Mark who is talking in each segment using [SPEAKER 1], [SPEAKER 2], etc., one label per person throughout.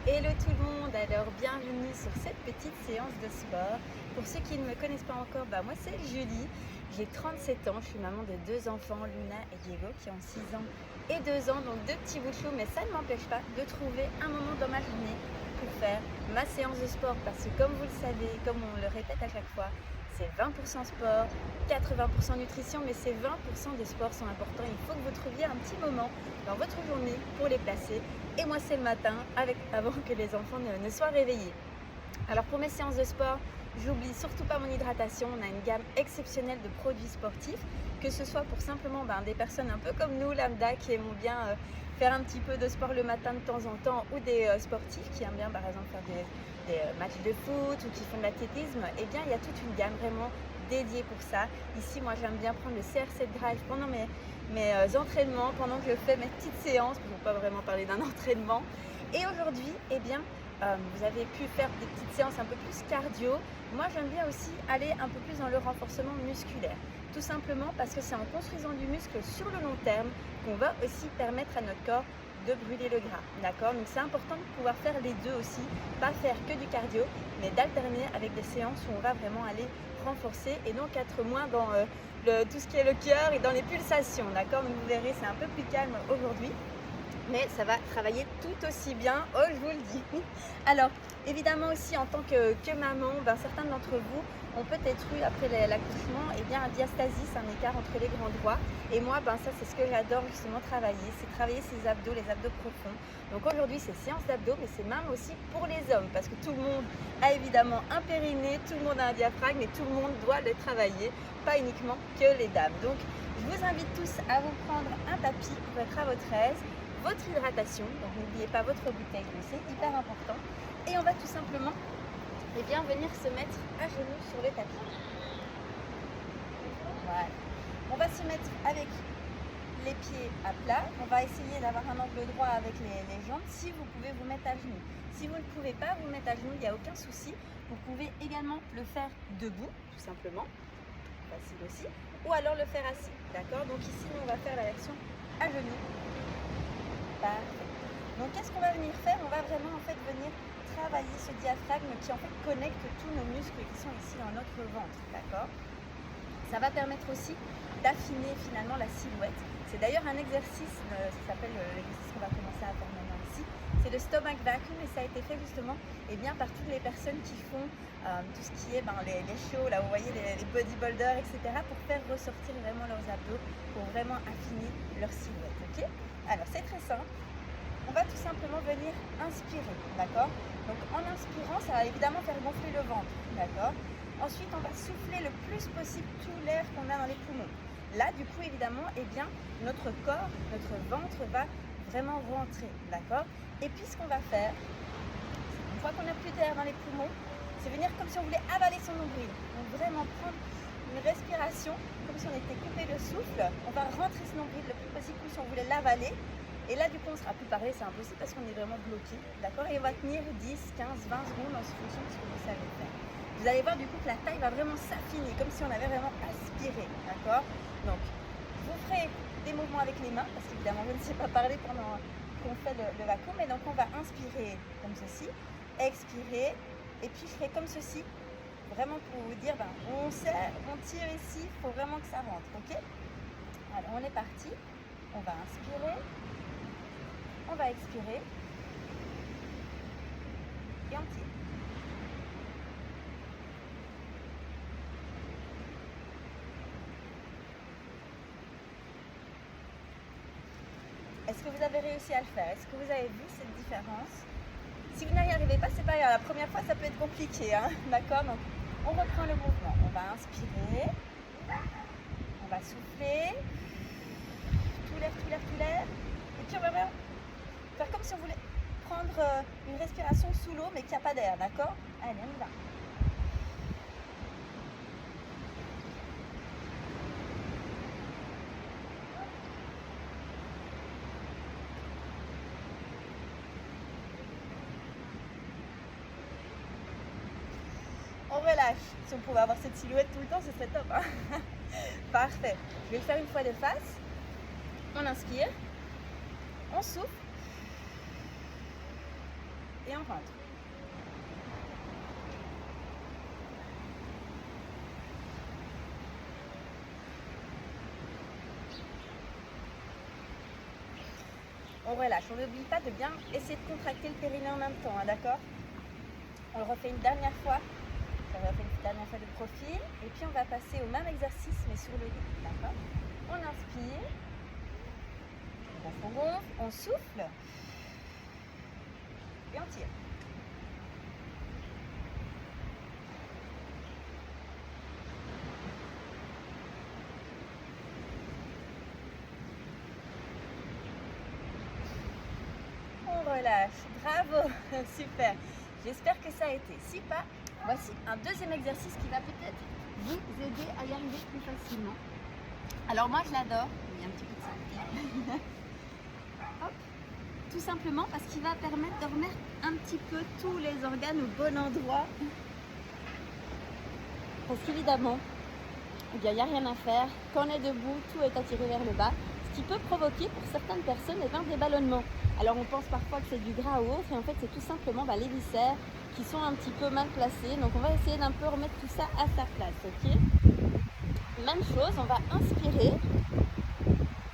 [SPEAKER 1] Hello tout le monde, alors bienvenue sur cette petite séance de sport. Pour ceux qui ne me connaissent pas encore, moi c'est Julie, j'ai 37 ans, je suis maman de 2 enfants, Luna et Diego, qui ont 6 ans et 2 ans, donc 2 petits bouts de chou, mais ça ne m'empêche pas de trouver un moment dans ma journée pour faire ma séance de sport, parce que comme vous le savez, comme on le répète à chaque fois, c'est 20% sport, 80% nutrition, mais ces 20% de sport sont importants. Il faut que vous trouviez un petit moment dans votre journée pour les placer. Et moi, c'est le matin, avant que les enfants ne soient réveillés. Alors pour mes séances de sport, j'oublie surtout pas mon hydratation. On a une gamme exceptionnelle de produits sportifs, que ce soit pour simplement des personnes un peu comme nous, lambda, qui aiment bien faire un petit peu de sport le matin de temps en temps, ou des sportifs qui aiment bien par exemple faire des matchs de foot ou qui font de l'athlétisme. Eh bien, il y a toute une gamme vraiment dédiée pour ça. Ici, moi, j'aime bien prendre le CR7 Drive pendant mes entraînements, pendant que je fais mes petites séances, parce qu'on peut pas vraiment parler d'un entraînement. Et aujourd'hui, vous avez pu faire des petites séances un peu plus cardio. Moi, j'aime bien aussi aller un peu plus dans le renforcement musculaire. Tout simplement parce que c'est en construisant du muscle sur le long terme qu'on va aussi permettre à notre corps de brûler le gras. D'accord? Donc c'est important de pouvoir faire les deux aussi, pas faire que du cardio, mais d'alterner avec des séances où on va vraiment aller renforcer et donc être moins dans tout ce qui est le cœur et dans les pulsations. D'accord? Donc vous verrez, c'est un peu plus calme aujourd'hui, mais ça va travailler tout aussi bien, oh je vous le dis. Alors évidemment aussi en tant que maman, certains d'entre vous ont peut-être eu après l'accouchement un diastasis, un écart entre les grands droits. Et moi ça c'est ce que j'adore justement travailler, c'est travailler ces abdos, les abdos profonds. Donc aujourd'hui c'est séance d'abdos, mais c'est même aussi pour les hommes, parce que tout le monde a évidemment un périnée, tout le monde a un diaphragme et tout le monde doit le travailler, pas uniquement que les dames. Donc je vous invite tous à vous prendre un tapis pour être à votre aise, votre hydratation, donc n'oubliez pas votre bouteille, c'est hyper important. Et on va tout simplement venir se mettre à genoux sur le tapis. Voilà. On va se mettre avec les pieds à plat. On va essayer d'avoir un angle droit avec les jambes. Si vous pouvez vous mettre à genoux. Si vous ne pouvez pas vous mettre à genoux, il n'y a aucun souci. Vous pouvez également le faire debout, tout simplement. Facile aussi. Ou alors le faire assis. D'accord? Donc ici, on va faire la version à genoux. Parfait. Donc qu'est-ce qu'on va venir faire? On va vraiment venir travailler ce diaphragme qui connecte tous nos muscles qui sont ici dans notre ventre, d'accord? Ça va permettre aussi d'affiner finalement la silhouette. C'est d'ailleurs un exercice, ça s'appelle l'exercice qu'on va commencer à faire maintenant ici. C'est le stomach vacuum, et ça a été fait justement par toutes les personnes qui font tout ce qui est les shows, là vous voyez les bodybuilders, etc. pour faire ressortir vraiment leurs abdos, pour vraiment affiner leur silhouette, ok? Alors c'est très simple. On va tout simplement venir inspirer, d'accord? Donc en inspirant, ça va évidemment faire gonfler le ventre, d'accord? Ensuite, on va souffler le plus possible tout l'air qu'on a dans les poumons. Là, du coup, évidemment, notre corps, notre ventre va vraiment rentrer, d'accord? Et puis, ce qu'on va faire, une fois qu'on n'a plus d'air dans les poumons, c'est venir comme si on voulait avaler son nombril. Donc vraiment prendre une respiration, comme si on était coupé de souffle. On va rentrer ce nombril le plus possible, comme si on voulait l'avaler. Et là, du coup, on ne sera plus parler, c'est impossible parce qu'on est vraiment bloqué, d'accord? Et on va tenir 10, 15, 20 secondes en fonction de ce que vous savez faire. Vous allez voir du coup que la taille va vraiment s'affiner, comme si on avait vraiment aspiré, d'accord? Donc, vous ferez des mouvements avec les mains, parce qu'évidemment, je ne sais pas parler pendant qu'on fait le vacuum, et donc on va inspirer comme ceci, expirer, et puis je ferai comme ceci, vraiment pour vous dire, on serre, on tire ici, il faut vraiment que ça rentre, ok? Alors, on est parti, on va inspirer. On va expirer et on tire. Est-ce que vous avez réussi à le faire? Est-ce que vous avez vu cette différence? Si vous n'y arrivez pas, c'est pas grave. La première fois, ça peut être compliqué, hein? D'accord? Donc, on reprend le mouvement. On va inspirer. On va souffler. Tout l'air, tout l'air, tout l'air. Et puis, on va faire comme si on voulait prendre une respiration sous l'eau, mais qu'il n'y a pas d'air, d'accord? Allez, on y va. On relâche. Si on pouvait avoir cette silhouette tout le temps, ce serait top, hein? Parfait. Je vais le faire une fois de face. On inspire. On souffle. et on rentre. On relâche. On n'oublie pas de bien essayer de contracter le périnée en même temps, hein, d'accord? On le refait une dernière fois. On va faire une dernière fois de profil. Et puis on va passer au même exercice, mais sur le dos, d'accord? On inspire. On gonfle, on souffle. Et on tire. Relâche, bravo, super. J'espère que ça a été. Si pas, voici un deuxième exercice qui va peut-être vous aider à y arriver plus facilement. Alors moi je l'adore, il y a un petit peu de ça. Hop. Tout simplement parce qu'il va permettre de remettre un petit peu tous les organes au bon endroit. Parce qu'évidemment, il n'y a rien à faire. Quand on est debout, tout est attiré vers le bas. Ce qui peut provoquer pour certaines personnes des ballonnements. Alors on pense parfois que c'est du gras ou autre, et en fait c'est tout simplement les viscères qui sont un petit peu mal placés. Donc on va essayer d'un peu remettre tout ça à sa place, ok? Même chose, on va inspirer,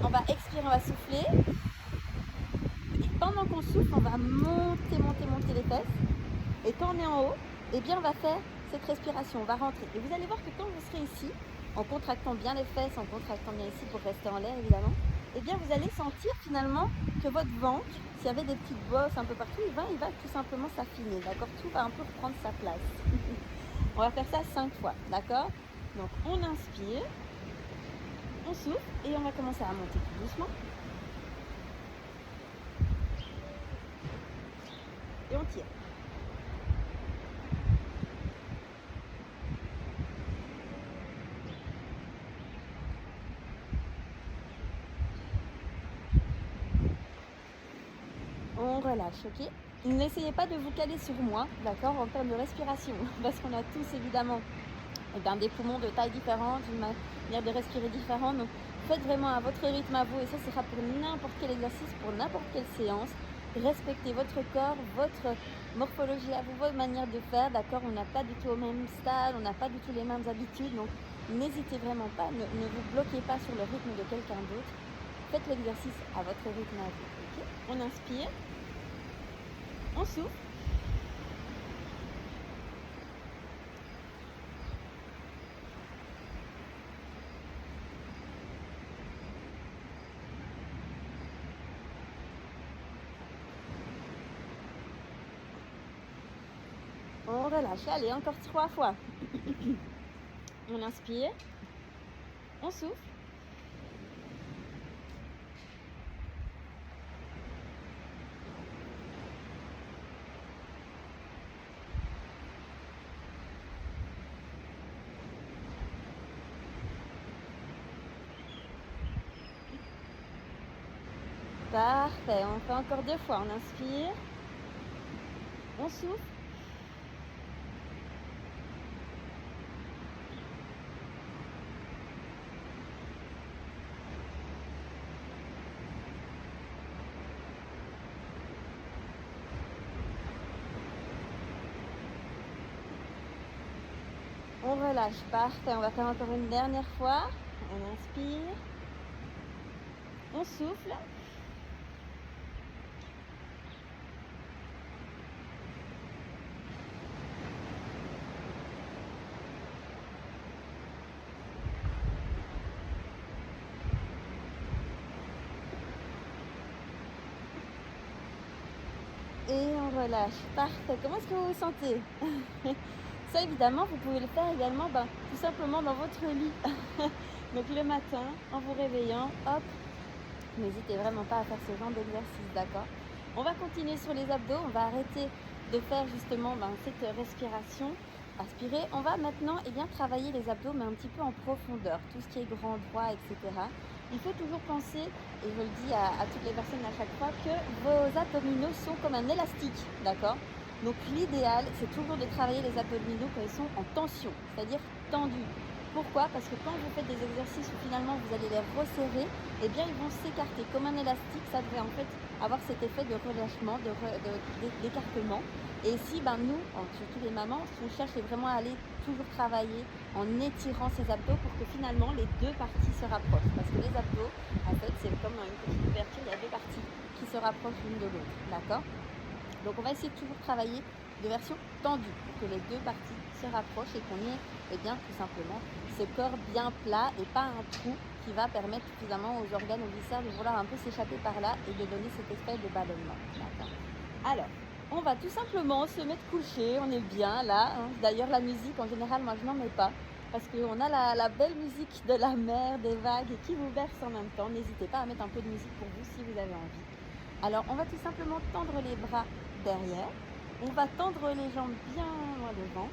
[SPEAKER 1] on va expirer, on va souffler. Et pendant qu'on souffle, on va monter les fesses. Et quand on est en haut, eh bien on va faire cette respiration, on va rentrer. Et vous allez voir que quand vous serez ici, en contractant bien les fesses, en contractant bien ici pour rester en l'air évidemment, eh bien vous allez sentir finalement que votre ventre, s'il y avait des petites bosses un peu partout, il va tout simplement s'affiner, d'accord? Tout va un peu reprendre sa place. On va faire ça 5 fois, d'accord? Donc on inspire, on souffle et on va commencer à monter tout doucement. Et on tire. On relâche, ok? N'essayez pas de vous caler sur moi, d'accord, en termes de respiration, parce qu'on a tous évidemment des poumons de taille différente, une manière de respirer différente. Donc faites vraiment à votre rythme à vous, et ça sera pour n'importe quel exercice, pour n'importe quelle séance. Respectez votre corps, votre morphologie à vous, votre manière de faire, d'accord? On n'a pas du tout au même stade, on n'a pas du tout les mêmes habitudes, donc n'hésitez vraiment pas, ne vous bloquez pas sur le rythme de quelqu'un d'autre. Faites l'exercice à votre rythme à vous, ok? On inspire, on souffle. On relâche, allez, encore 3 fois. On inspire, on souffle. Parfait, on fait encore 2 fois. On inspire, on souffle. On relâche, parfait. On va faire encore une dernière fois. On inspire, on souffle. Et on relâche, parfait. Comment est-ce que vous vous sentez? Ça évidemment, vous pouvez le faire également tout simplement dans votre lit. Donc le matin, en vous réveillant, hop, n'hésitez vraiment pas à faire ce genre d'exercice, d'accord? On va continuer sur les abdos, on va arrêter de faire justement cette respiration. Aspirer. On va maintenant travailler les abdos, mais un petit peu en profondeur, tout ce qui est grand droit, etc. Il faut toujours penser, et je le dis à toutes les personnes à chaque fois, que vos abdominaux sont comme un élastique, d'accord? Donc l'idéal, c'est toujours de travailler les abdominaux quand ils sont en tension, c'est-à-dire tendus. Pourquoi? Parce que quand vous faites des exercices où finalement vous allez les resserrer, eh bien ils vont s'écarter comme un élastique. Ça devrait en fait avoir cet effet de relâchement, d'écartement. Et ici, ben, nous, surtout les mamans, on cherche vraiment à aller toujours travailler en étirant ses abdos pour que finalement les deux parties se rapprochent. Parce que les abdos, en fait, c'est comme une petite ouverture, il y a deux parties qui se rapprochent l'une de l'autre. D'accord? Donc on va essayer de toujours travailler de version tendue pour que les deux parties se rapprochent et qu'on ait bien tout simplement ce corps bien plat et pas un trou qui va permettre suffisamment aux organes, aux viscères de vouloir un peu s'échapper par là et de donner cet effet de ballonnement. Alors, on va tout simplement se mettre couché, on est bien là. Hein. D'ailleurs, la musique, en général, moi je n'en mets pas parce qu'on a la belle musique de la mer, des vagues et qui vous berce en même temps. N'hésitez pas à mettre un peu de musique pour vous si vous avez envie. Alors, on va tout simplement tendre les bras derrière. On va tendre les jambes bien loin devant.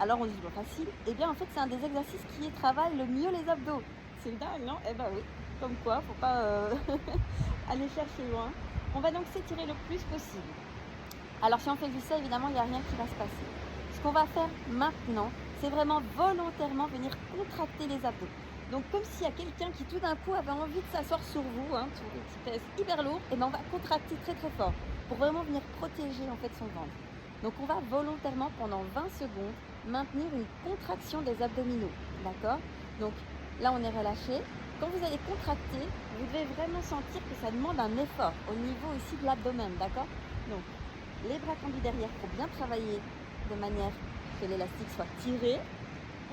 [SPEAKER 1] Alors, on dit pas facile. Eh bien, en fait, c'est un des exercices qui travaille le mieux les abdos. C'est dingue, non? Eh ben oui, comme quoi, faut pas aller chercher loin. On va donc s'étirer le plus possible. Alors, si on fait juste ça, évidemment, il n'y a rien qui va se passer. Ce qu'on va faire maintenant, c'est vraiment volontairement venir contracter les abdos. Donc, comme s'il y a quelqu'un qui tout d'un coup avait envie de s'asseoir sur vous, sur des petits pèses hyper lourds, et ben on va contracter très très fort pour vraiment venir protéger en fait son ventre. Donc, on va volontairement pendant 20 secondes maintenir une contraction des abdominaux, d'accord? Donc, là, on est relâché. Quand vous allez contracter, vous devez vraiment sentir que ça demande un effort au niveau ici de l'abdomen, d'accord? Donc, les bras tendus derrière pour bien travailler de manière que l'élastique soit tiré.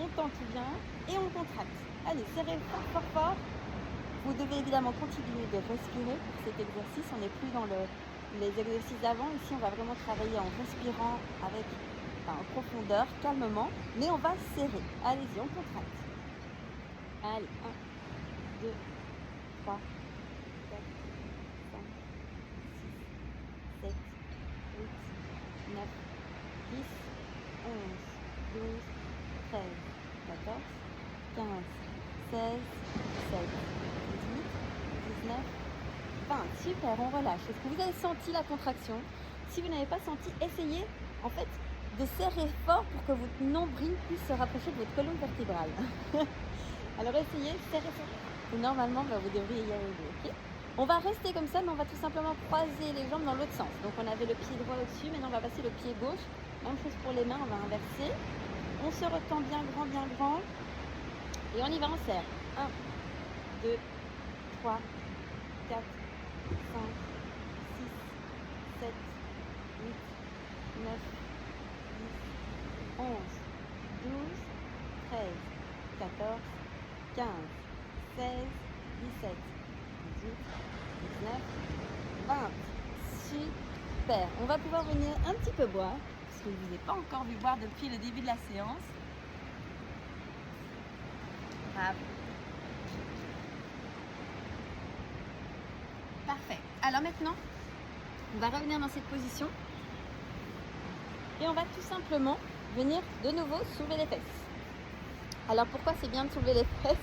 [SPEAKER 1] On tente bien et on contracte. Allez, serrez fort, fort, fort. Vous devez évidemment continuer de respirer pour cet exercice. On n'est plus dans les exercices d'avant. Ici, on va vraiment travailler en respirant avec en profondeur, calmement. Mais on va serrer. Allez-y, on contracte. Allez, 1, 2, 3, 4, 5, 6, 7, 8, 9, 10, 11, 12, 13, 14, 15, 16, 17, 18, 19, 20. Super, on relâche. Est-ce que vous avez senti la contraction? Si vous n'avez pas senti, essayez en fait de serrer fort pour que votre nombril puisse se rapprocher de votre colonne vertébrale. Alors essayez, serrez fort. Et normalement, vous devriez y arriver. Okay, on va rester comme ça, mais on va tout simplement croiser les jambes dans l'autre sens. Donc on avait le pied droit au-dessus, maintenant on va passer le pied gauche. Même chose pour les mains, on va inverser. On se retend bien grand, bien grand. Et on y va, on serre. 1, 2, 3, 4, 5, 6, 7, 8, 9, 10, 11, 12, 13, 14, 15, 16, 17, 18, 19, 20. Super. On va pouvoir venir un petit peu boire, parce que je ne vous ai pas encore vu boire depuis le début de la séance. Bravo. Parfait. Alors maintenant, on va revenir dans cette position. Et on va tout simplement venir de nouveau soulever les fesses. Alors pourquoi c'est bien de soulever les fesses?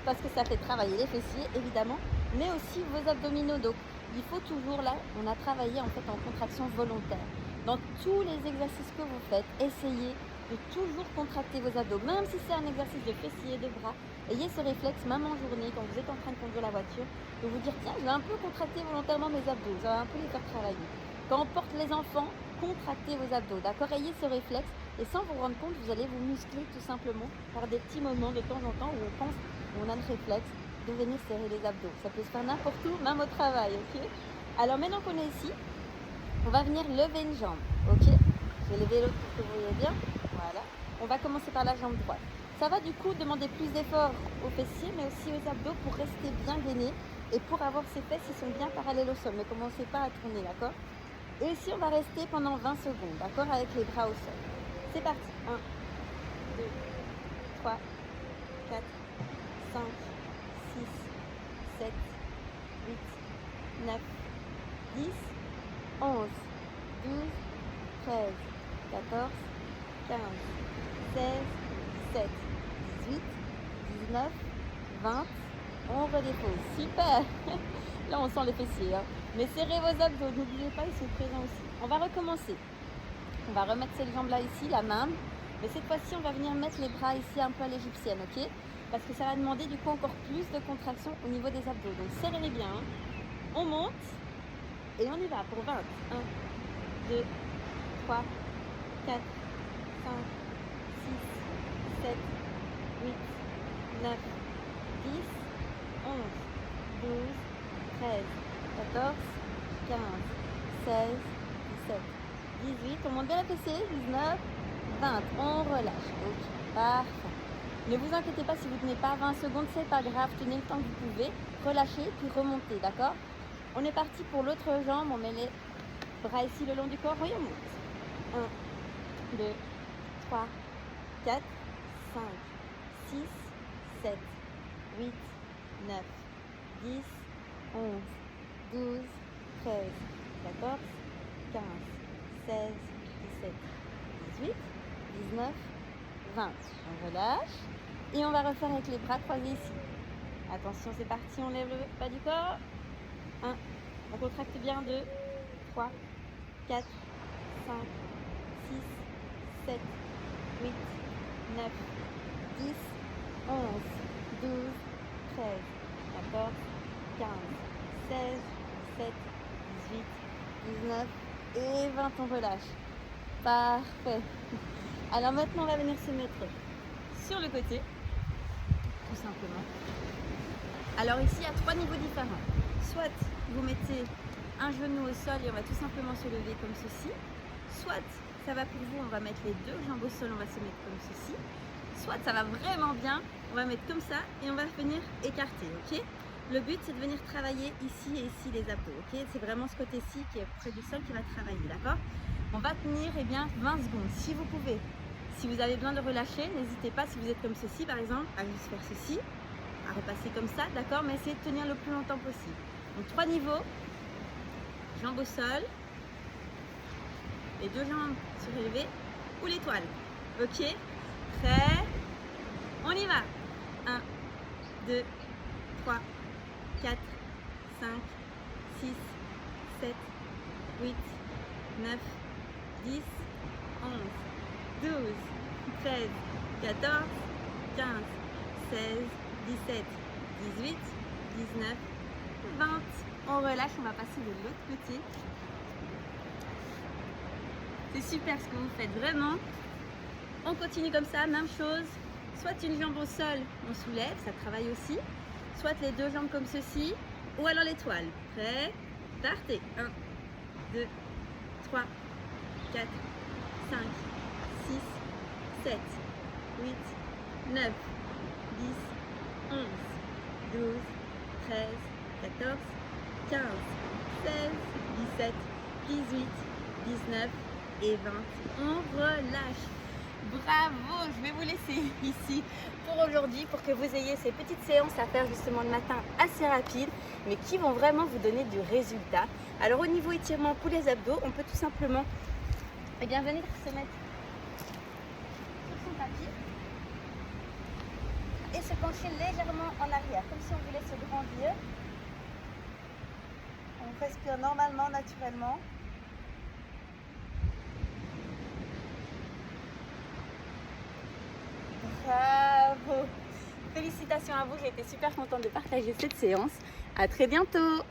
[SPEAKER 1] Parce que ça fait travailler les fessiers évidemment, mais aussi vos abdominaux. Donc il faut toujours là, on a travaillé en fait en contraction volontaire. Dans tous les exercices que vous faites, essayez de toujours contracter vos abdos, même si c'est un exercice de fessiers, de bras. Ayez ce réflexe, même en journée, quand vous êtes en train de conduire la voiture, de vous dire tiens, je vais un peu contracter volontairement mes abdos, ça va un peu les faire travailler. Quand on porte les enfants, contractez vos abdos, d'accord? Ayez ce réflexe et sans vous rendre compte, vous allez vous muscler tout simplement par des petits moments de temps en temps où on pense, où on a le réflexe de venir serrer les abdos. Ça peut se faire n'importe où, même au travail, ok? Alors maintenant qu'on est ici, on va venir lever une jambe, ok? Je vais lever l'autre pour que vous voyez bien. Voilà. On va commencer par la jambe droite. Ça va du coup demander plus d'efforts aux fessiers, mais aussi aux abdos pour rester bien gainés et pour avoir ces fesses qui sont bien parallèles au sol. Ne commencez pas à tourner, d'accord? Et ici, on va rester pendant 20 secondes, d'accord? Avec les bras au sol. C'est parti. 1, 2, 3, 4, 5, 6, 7, 8, 9, 10, 11, 12, 13, 14, 15, 16, 17, 18, 19, 20. On redépose. Super. Là, on sent les fessiers. Hein. Mais serrez vos abdos. N'oubliez pas, ils sont présents aussi. On va recommencer. On va remettre cette jambe-là ici, la main. Mais cette fois-ci, on va venir mettre les bras ici un peu à l'égyptienne, ok? Parce que ça va demander du coup encore plus de contraction au niveau des abdos. Donc serrez-les bien. Hein. On monte. Et on y va pour 20. 1, 2, 3, 4, 5, 6, 7, 8, 9, 10, 11, 12, 13, 14, 15, 16, 17, 18. On monte bien la fessée. 19, 20. On relâche. Ok, parfait. Ne vous inquiétez pas si vous ne tenez pas 20 secondes, c'est pas grave. Tenez le temps que vous pouvez. Relâchez, puis remontez, d'accord? On est parti pour l'autre jambe. On met les bras ici le long du corps. Oui, on monte. 1, 2, 3, 4, 5, 6, 7, 8, 9, 10, 11, 12, 13, 14, 15, 16, 17, 18, 19, 20. On relâche et on va refaire avec les bras croisés ici. Attention, c'est parti, on lève le bas du corps. 1, on contracte bien. 2, 3, 4, 5, 6, 7, 8, 9, 10, 11, 12, 13, 14, 15, 16, 17, 18, 19 et 20. On relâche. Parfait. Alors maintenant, on va venir se mettre sur le côté, tout simplement. Alors ici, il y a 3 niveaux différents. Soit vous mettez un genou au sol et on va tout simplement se lever comme ceci. Soit ça va pour vous, on va mettre les 2 jambes au sol, on va se mettre comme ceci. Soit ça va vraiment bien, on va mettre comme ça et on va venir écarter, ok? Le but, c'est de venir travailler ici et ici les abdos, ok? C'est vraiment ce côté-ci qui est près du sol qui va travailler, d'accord? On va tenir 20 secondes, si vous pouvez. Si vous avez besoin de relâcher, n'hésitez pas, si vous êtes comme ceci par exemple, à juste faire ceci, à repasser comme ça, d'accord? Mais essayez de tenir le plus longtemps possible. Donc 3 niveaux, jambes au sol, les 2 jambes surélevées ou l'étoile, ok? Prêt? On y va. 1, 2, 3, 4, 5, 6, 7, 8, 9, 10, 11, 12, 13, 14, 15, 16, 17, 18, 19, 20. On relâche, on va passer de l'autre côté. C'est super ce que vous faites, vraiment. On continue comme ça, même chose. Soit une jambe au sol, on soulève, ça travaille aussi. Soit les 2 jambes comme ceci, ou alors l'étoile. Prêt? Partez. 1, 2, 3, 4, 5, 6, 7, 8, 9, 10, 11, 12, 13, 14, 15, 16, 17, 18, 19 et 20. On relâche. Bravo, je vais vous laisser ici pour aujourd'hui pour que vous ayez ces petites séances à faire justement le matin assez rapides mais qui vont vraiment vous donner du résultat. Alors au niveau étirement pour les abdos, on peut tout simplement venir se mettre sur son tapis et se pencher légèrement en arrière comme si on voulait se grandir. On respire normalement, naturellement. Bravo! Félicitations à vous, j'ai été super contente de partager cette séance. À très bientôt!